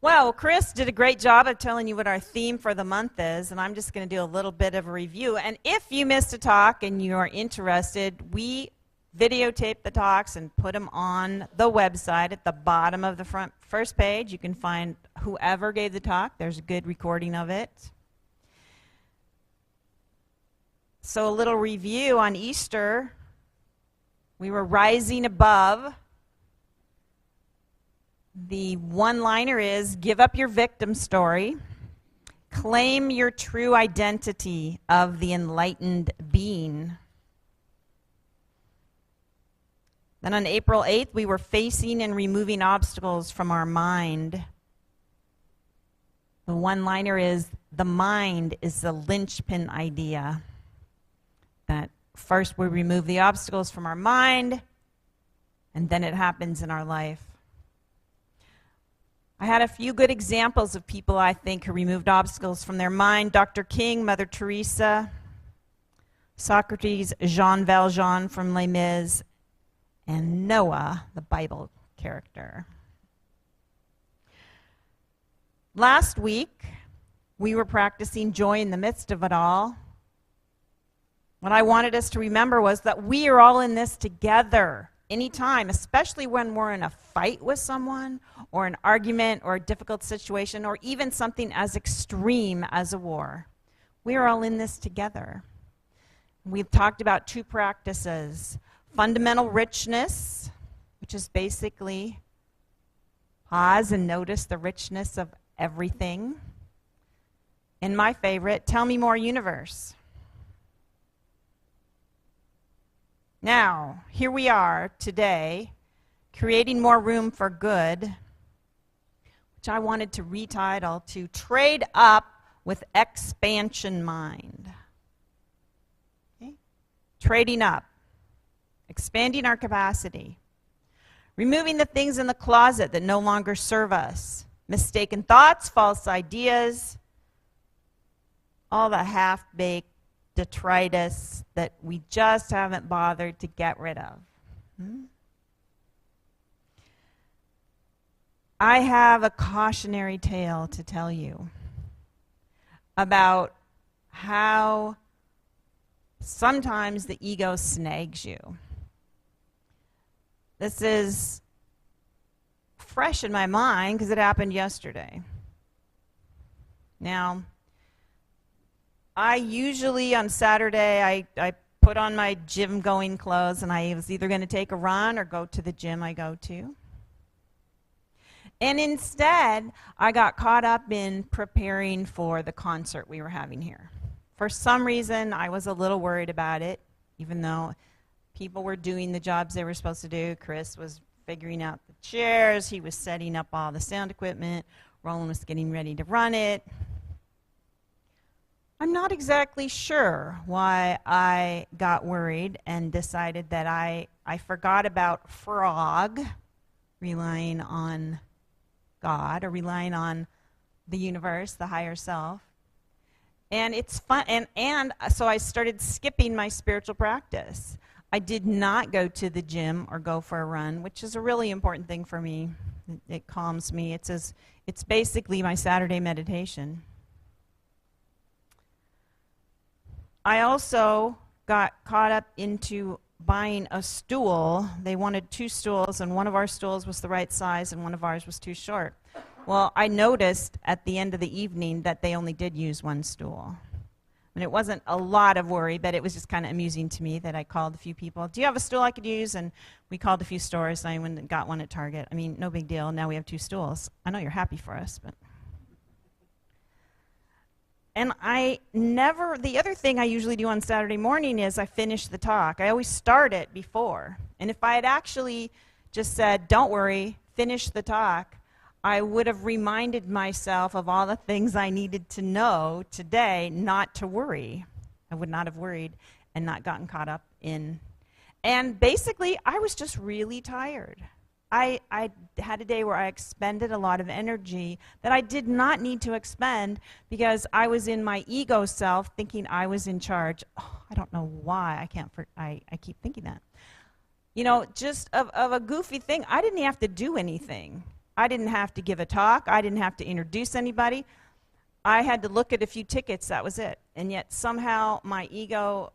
Well, Chris did a great job of telling you what our theme for the month is, and I'm just going to do a little bit of a review. And if you missed a talk and you are interested, we videotape the talks and put them on the website at the bottom of the first page. You can find whoever gave the talk. There's a good recording of it. So a little review on Easter. We were rising above. The one-liner is, give up your victim story. Claim your true identity of the enlightened being. Then on April 8th, we were facing and removing obstacles from our mind. The one-liner is, the mind is the linchpin idea. That first we remove the obstacles from our mind, and then it happens in our life. I had a few good examples of people I think who removed obstacles from their mind. Dr. King, Mother Teresa, Socrates, Jean Valjean from Les Mis, and Noah, the Bible character. Last week, we were practicing joy in the midst of it all. What I wanted us to remember was that we are all in this together. Anytime, especially when we're in a fight with someone, or an argument, or a difficult situation, or even something as extreme as a war. We are all in this together. We've talked about two practices. Fundamental richness, which is basically pause and notice the richness of everything. And my favorite, tell me more universe. Now, here we are today, creating more room for good, which I wanted to retitle to Trade Up with Expansion Mind. Okay? Trading up, expanding our capacity, removing the things in the closet that no longer serve us, mistaken thoughts, false ideas, all the half-baked detritus that we just haven't bothered to get rid of. I have a cautionary tale to tell you about how sometimes the ego snags you. This is fresh in my mind because it happened yesterday. Now, I usually on Saturday, I put on my gym-going clothes, and I was either going to take a run or go to the gym I go to. And instead, I got caught up in preparing for the concert we were having here. For some reason, I was a little worried about it, even though people were doing the jobs they were supposed to do. Chris was figuring out the chairs. He was setting up all the sound equipment. Roland was getting ready to run it. I'm not exactly sure why I got worried and decided that I forgot about frog, relying on God or relying on the universe, the higher self. And it's fun, and so I started skipping my spiritual practice. I did not go to the gym or go for a run, which is a really important thing for me. It calms me. It's basically my Saturday meditation. I also got caught up into buying a stool. They wanted 2 stools, and one of our stools was the right size, and one of ours was too short. Well, I noticed at the end of the evening that they only did use 1 stool. And it wasn't a lot of worry, but it was just kind of amusing to me that I called a few people. Do you have a stool I could use? And we called a few stores, and I went and got one at Target. I mean, no big deal. Now we have 2 stools. I know you're happy for us, but... And the other thing I usually do on Saturday morning is I finish the talk. I always start it before. And if I had actually just said, don't worry, finish the talk, I would have reminded myself of all the things I needed to know today not to worry. I would not have worried and not gotten caught up in. And basically, I was just really tired. I had a day where I expended a lot of energy that I did not need to expend because I was in my ego self thinking I was in charge. Oh, I don't know why I keep thinking that. You know, just of a goofy thing. I didn't have to do anything. I didn't have to give a talk. I didn't have to introduce anybody. I had to look at a few tickets. That was it. And yet somehow my ego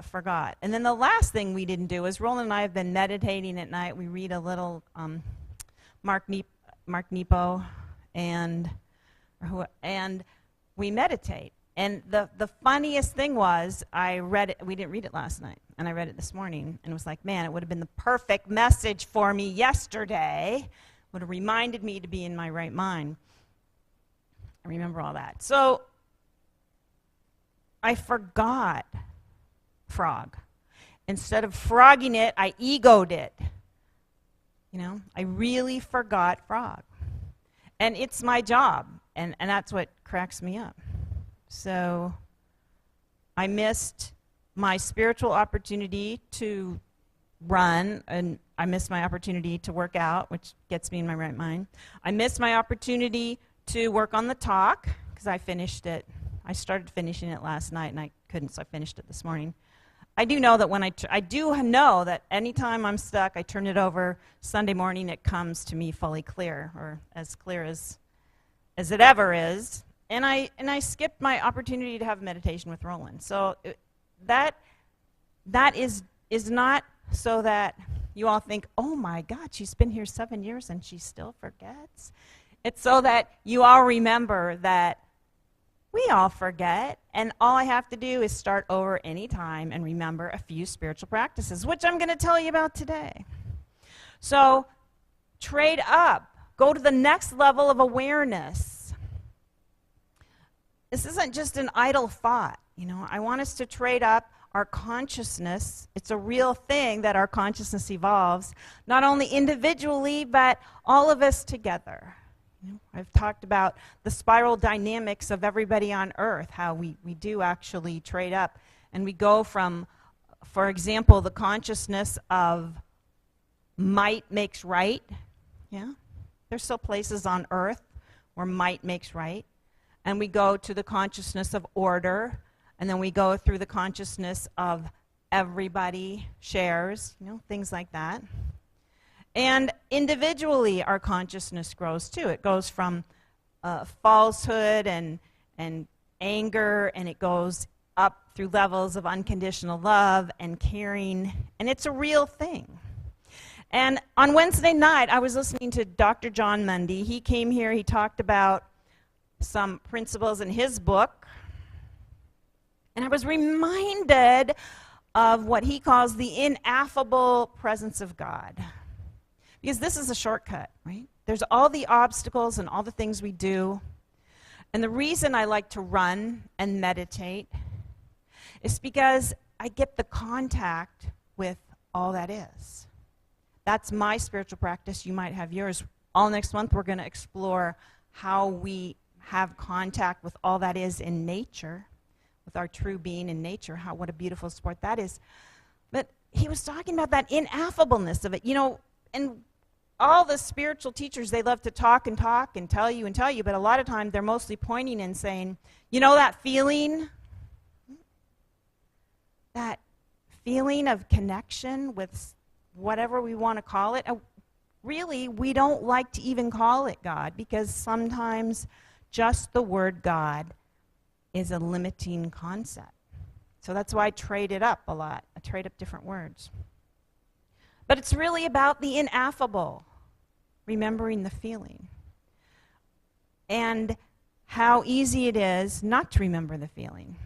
forgot. And then the last thing we didn't do is Roland and I have been meditating at night. We read a little Mark Nepo, and we meditate. And the funniest thing was, I read it. We didn't read it last night, and I read it this morning, and it was like, man, it would have been the perfect message for me yesterday. Would have reminded me to be in my right mind. I remember all that. So I forgot frog. Instead of frogging it, I egoed it. You know, I really forgot frog. And it's my job, and that's what cracks me up. So I missed my spiritual opportunity to run, and I missed my opportunity to work out, which gets me in my right mind. I missed my opportunity to work on the talk, because I finished it. I started finishing it last night, and I couldn't, so I finished it this morning. I do know that when I do know that anytime I'm stuck, I turn it over. Sunday morning, it comes to me fully clear, or as clear as it ever is. And I skipped my opportunity to have meditation with Roland. So that is not so that you all think, oh my God, she's been here 7 years and she still forgets. It's so that you all remember that we all forget, and all I have to do is start over anytime and remember a few spiritual practices, which I'm going to tell you about today. So trade up. Go to the next level of awareness. This isn't just an idle thought. You know, I want us to trade up our consciousness. It's a real thing that our consciousness evolves, not only individually, but all of us together. You know, I've talked about the spiral dynamics of everybody on Earth, how we do actually trade up. And we go from, for example, the consciousness of might makes right. Yeah? There's still places on Earth where might makes right. And we go to the consciousness of order, and then we go through the consciousness of everybody shares, you know, things like that. And individually, our consciousness grows too. It goes from falsehood and anger, and it goes up through levels of unconditional love and caring, and it's a real thing. And on Wednesday night, I was listening to Dr. John Mundy. He came here, he talked about some principles in his book, and I was reminded of what he calls the ineffable presence of God. Because this is a shortcut, right? There's all the obstacles and all the things we do. And the reason I like to run and meditate is because I get the contact with all that is. That's my spiritual practice. You might have yours. All next month we're going to explore how we have contact with all that is in nature, with our true being in nature, what a beautiful sport that is. But he was talking about that ineffableness of it, you know, and all the spiritual teachers, they love to talk and tell you, but a lot of times they're mostly pointing and saying, you know, that feeling of connection with whatever we want to call it. Really, we don't like to even call it God, because sometimes just the word God is a limiting concept. So that's why I trade it up a lot. I trade up different words. But it's really about the ineffable, remembering the feeling. And how easy it is not to remember the feeling.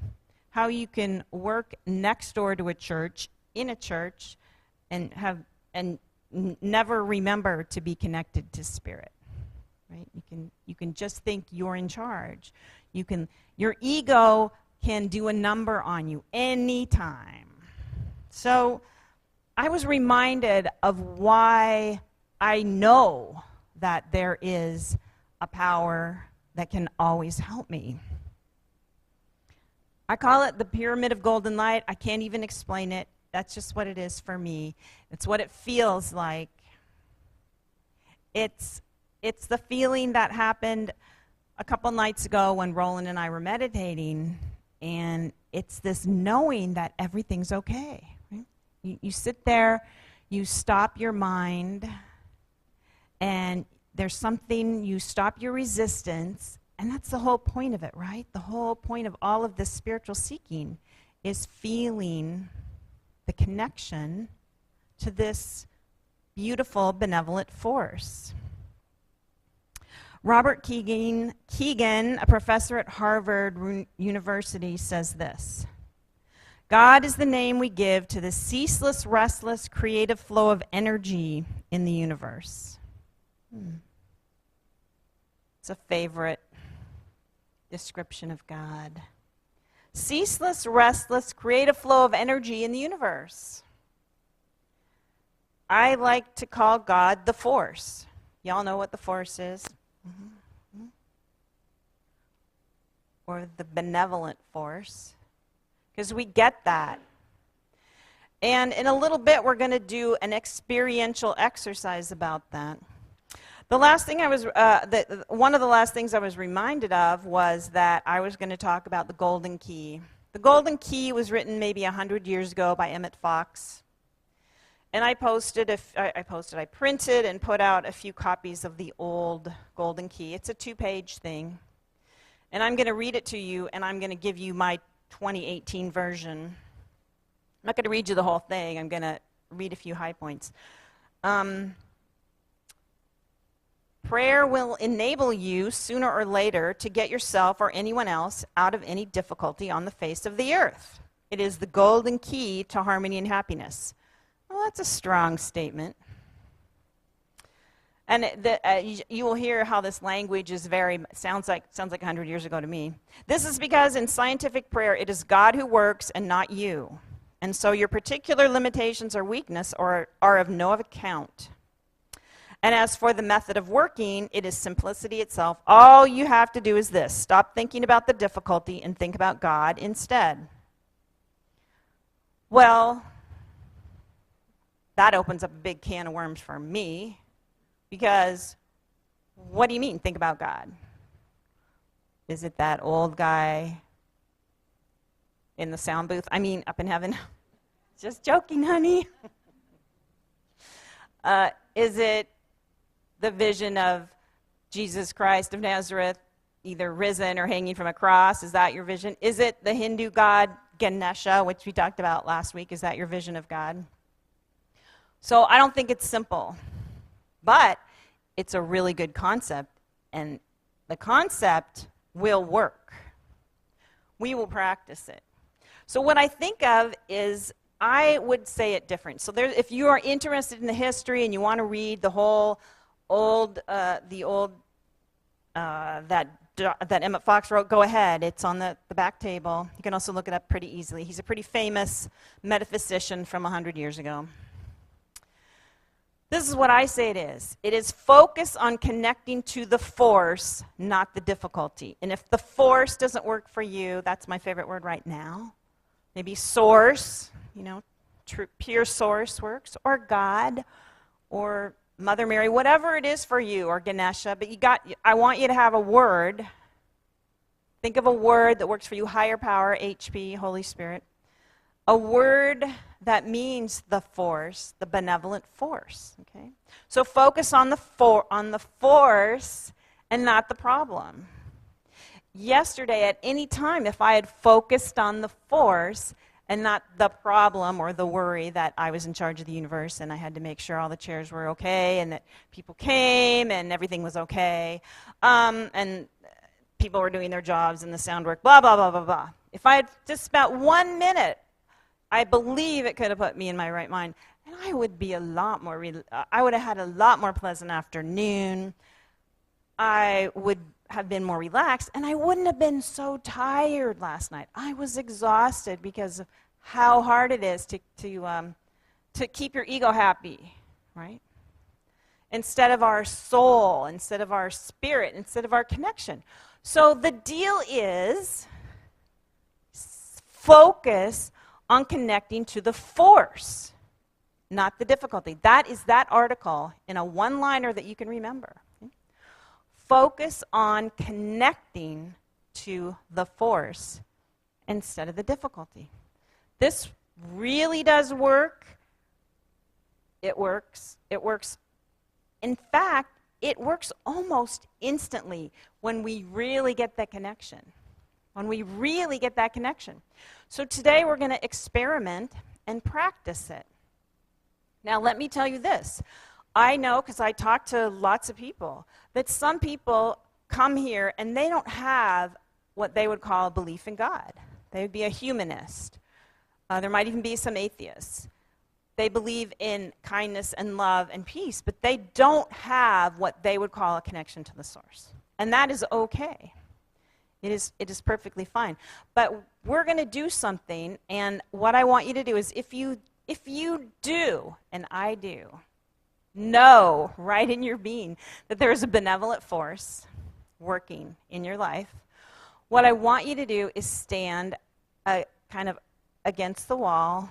How you can work next door to a church, in a church, and never remember to be connected to spirit. Right? You can just think you're in charge. Your ego can do a number on you anytime. So I was reminded of why I know that there is a power that can always help me. I call it the pyramid of golden light. I can't even explain it. That's just what it is for me. It's what it feels like. It's the feeling that happened a couple nights ago when Roland and I were meditating, and it's this knowing that everything's okay. Right? You sit there, you stop your mind, and there's something, you stop your resistance, and that's the whole point of it, right? The whole point of all of this spiritual seeking is feeling the connection to this beautiful, benevolent force. Robert Keegan, a professor at Harvard University, says this: God is the name we give to the ceaseless, restless, creative flow of energy in the universe. It's a favorite description of God. Ceaseless, restless, creative flow of energy in the universe. I like to call God the force. Y'all know what the force is? Or the benevolent force. Because we get that. And in a little bit, we're going to do an experiential exercise about that. The last thing one of the last things I was reminded of was that I was going to talk about the Golden Key. The Golden Key was written maybe 100 years ago by Emmett Fox. And I printed and put out a few copies of the old Golden Key. It's a 2-page thing. And I'm going to read it to you, and I'm going to give you my 2018 version. I'm not going to read you the whole thing. I'm going to read a few high points. Prayer will enable you, sooner or later, to get yourself or anyone else out of any difficulty on the face of the earth. It is the golden key to harmony and happiness. Well, that's a strong statement. And you will hear how this language is sounds like 100 years ago to me. This is because in scientific prayer, it is God who works and not you. And so your particular limitations or weakness are of no account. And as for the method of working, it is simplicity itself. All you have to do is this: stop thinking about the difficulty and think about God instead. Well, that opens up a big can of worms for me, because what do you mean, think about God? Is it that old guy in the sound booth? I mean, up in heaven? Just joking, honey. Is it the vision of Jesus Christ of Nazareth, either risen or hanging from a cross? Is that your vision? Is it the Hindu god Ganesha, which we talked about last week? Is that your vision of God? So I don't think it's simple, but it's a really good concept, and the concept will work. We will practice it. So what I think of is, I would say it different. So if you are interested in the history and you want to read the whole that Emmett Fox wrote, go ahead. It's on the back table. You can also look it up pretty easily. He's a pretty famous metaphysician from 100 years ago. This is what I say it is. It is focus on connecting to the force, not the difficulty. And if the force doesn't work for you, that's my favorite word right now. Maybe source, pure source works, or God, or Mother Mary, whatever it is for you, or Ganesha. But I want you to have a word. Think of a word that works for you: higher power, HP, Holy Spirit. A word that means the force, the benevolent force. Okay? So focus on the force and not the problem. Yesterday, at any time, if I had focused on the force and not the problem or the worry that I was in charge of the universe and I had to make sure all the chairs were okay and that people came and everything was okay, and people were doing their jobs and the sound worked, blah, blah, blah, blah, blah. If I had just spent 1 minute, I believe it could have put me in my right mind, and I would be I would have had a lot more pleasant afternoon. I would have been more relaxed, and I wouldn't have been so tired last night. I was exhausted because of how hard it is to keep your ego happy, right? Instead of our soul, instead of our spirit, instead of our connection. So the deal is focus on connecting to the force, not the difficulty. That is that article in a one-liner that you can remember. Okay? Focus on connecting to the force instead of the difficulty. This really does work. It works. It works. In fact, it works almost instantly when we really get that connection. When we really get that connection. So today we're going to experiment and practice it. Now let me tell you this. I know, because I talk to lots of people, that some people come here and they don't have what they would call a belief in God. They would be a humanist. There might even be some atheists. They believe in kindness and love and peace, but they don't have what they would call a connection to the source. And that is okay. It is perfectly fine. But we're going to do something, and what I want you to do is if you do, and I do, know right in your being that there is a benevolent force working in your life, what I want you to do is stand kind of against the wall.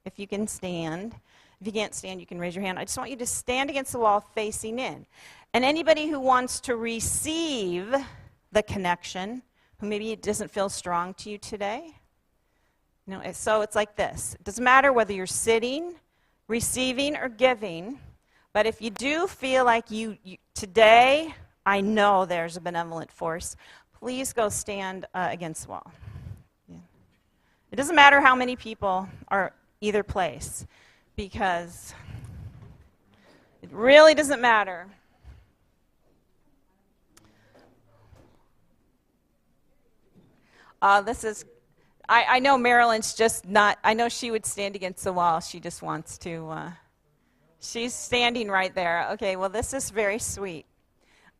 If you can stand. If you can't stand, you can raise your hand. I just want you to stand against the wall facing in. And anybody who wants to receive the connection, who maybe it doesn't feel strong to you today, so it's like this. It doesn't matter whether you're sitting, receiving, or giving, but if you do feel like you today, I know there's a benevolent force, please go stand against the wall. Yeah. It doesn't matter how many people are either place, because it really doesn't matter. I know Marilyn's just not, I know she would stand against the wall. She just wants to, she's standing right there. Okay, well, this is very sweet.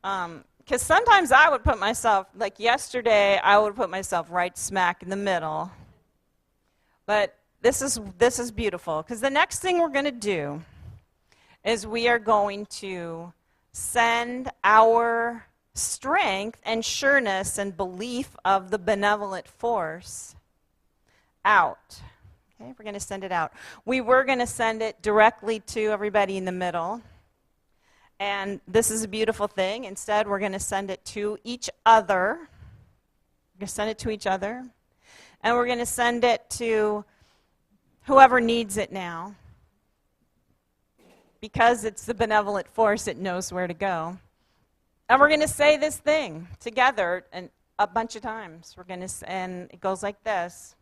Because sometimes I would put myself, like yesterday, I would put myself right smack in the middle. But this is beautiful, because the next thing we're going to do is we are going to send our strength and sureness and belief of the benevolent force out. Okay, we're going to send it out. We were going to send it directly to everybody in the middle, and this is a beautiful thing. Instead, we're going to send it to each other. We're going to send it to each other, and we're going to send it to whoever needs it now. Because it's the benevolent force, it knows where to go. And we're going to say this thing together and a bunch of times. And it goes like this.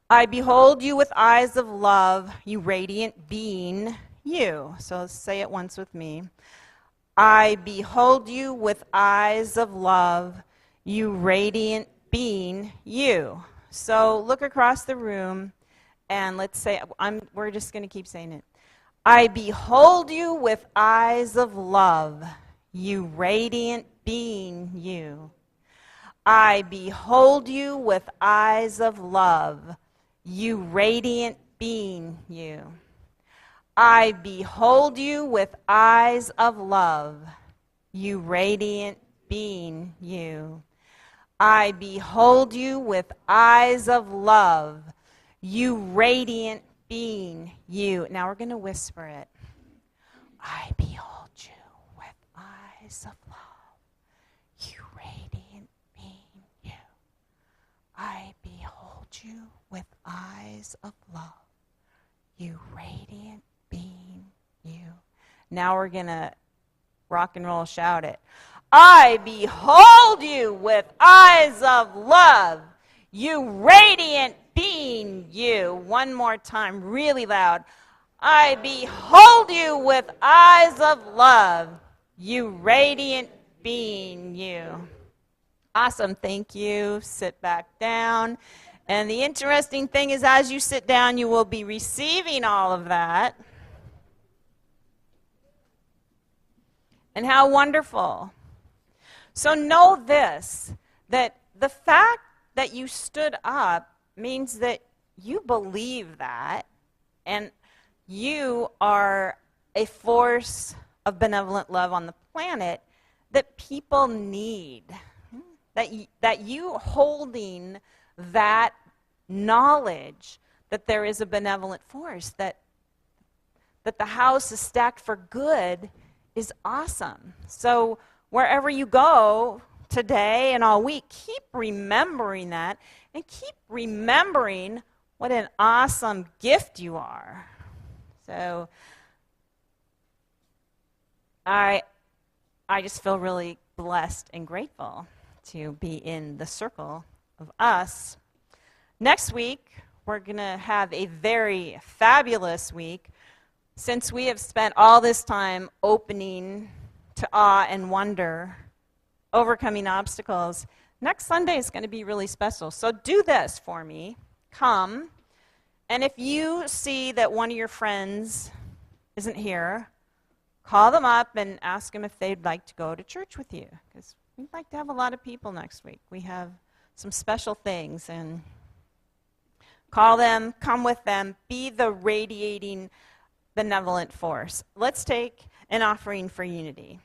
I behold you with eyes of love, you radiant being, you. So let's say it once with me. I behold you with eyes of love, you radiant being, you. So look across the room, and let's say, we're just going to keep saying it. I behold you with eyes of love, you radiant being, you. I behold you with eyes of love, you radiant being, you. I behold you with eyes of love, you radiant being, you. I behold you with eyes of love, you radiant being, you. Now we're going to whisper it. I behold you with eyes of love, you radiant being, you. I behold you with eyes of love, you radiant being, you. Now we're going to rock and roll shout it. I behold you with eyes of love, you radiant being, you. One more time, really loud. I behold you with eyes of love, you radiant being, you. Awesome, thank you. Sit back down. And the interesting thing is, as you sit down, you will be receiving all of that. And how wonderful. So know this, that the fact that you stood up means that you believe that, and you are a force of benevolent love on the planet that people need. That you holding that knowledge that there is a benevolent force, that the house is stacked for good, is awesome. So wherever you go today and all week, keep remembering that, and keep remembering what an awesome gift you are. So I just feel really blessed and grateful to be in the circle of us. Next week, we're going to have a very fabulous week since we have spent all this time opening to awe and wonder, overcoming obstacles. Next Sunday is going to be really special. So do this for me. Come. And if you see that one of your friends isn't here, call them up and ask them if they'd like to go to church with you, because we'd like to have a lot of people next week. We have some special things, and call them, come with them, be the radiating benevolent force. Let's take an offering for unity.